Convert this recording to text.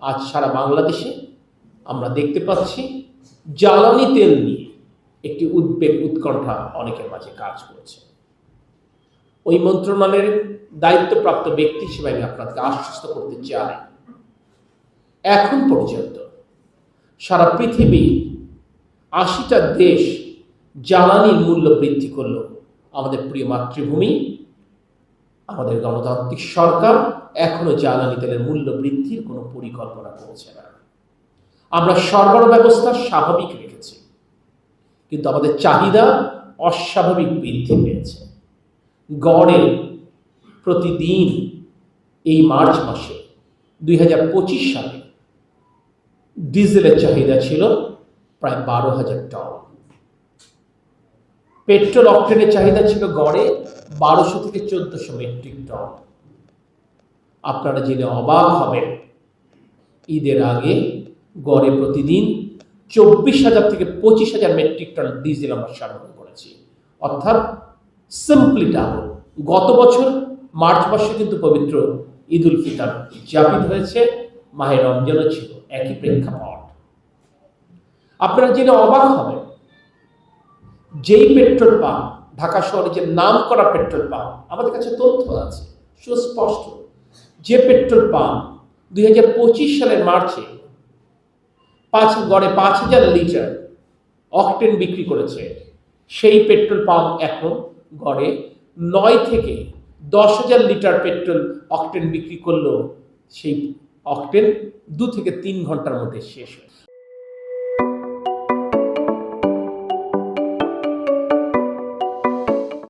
আজ সারা বাংলাদেশে আমরা দেখতে পাচ্ছি জ্বালানি তেল নিয়ে একটি উদ্বেগ উৎকণ্ঠা অনেকের মাঝে কাজ করছে। ওই মন্ত্রণালয়ের দায়িত্বপ্রাপ্ত ব্যক্তি হিসেবে আমি আপনাকে আশ্বস্ত করতে চাই, এখন পর্যন্ত সারা পৃথিবীর ৮০টা দেশ জ্বালানির মূল্য বৃদ্ধি করল, আমাদের প্রিয় মাতৃভূমি, আমাদের গণতান্ত্রিক সরকার এখনো জ্বালানি তেলের মূল্য বৃদ্ধির কোনো পরিকল্পনা করছে না। আমরা সরবরাহ ব্যবস্থা স্বাভাবিক রেখেছি, কিন্তু আমাদের চাহিদা অস্বাভাবিক বৃদ্ধি পেয়েছে। গড়ে প্রতিদিন এই মার্চ মাসে ২০২৫ সালে ডিজেলের চাহিদা ছিল প্রায় ১২,০০০ টন, পেট্রোল অকটেনের চাহিদা ছিল গড়ে ১২০০ থেকে ১৪০০ মেট্রিক টন। আপনারা জেনে অবাক হবেন, ঈদের আগে গড়ে প্রতিদিন ২৪,০০০ থেকে ২৫,০০০ মেট্রিক টন ডিজেল আমরা সরবরাহ করেছি, অর্থাৎ সিম্পলি ডাবল। গত বছর মার্চ মাসে কিন্তু পবিত্র ঈদ উল ফিতর উদযাপিত হয়েছে, মাহে রমজানও ছিল, একই প্রেক্ষাপট। আপনারা জেনে অবাক হবেন, যেই পেট্রোল পাম্প, ঢাকা শহরে যে নাম করা পেট্রোল পাম্প, আমাদের কাছে তথ্য আছে সুস্পষ্ট, যে পেট্রোল পাম্প ২০২৫ সালের মার্চে গড়ে ৫,০০০ লিটার অকটেন বিক্রি করেছে, সেই পেট্রোল পাম্প এখন গড়ে ৯ থেকে ১০,০০০ লিটার পেট্রোল অকটেন বিক্রি করলেও সেই অকটেন ২ থেকে ৩ ঘন্টার মধ্যে শেষ হয়।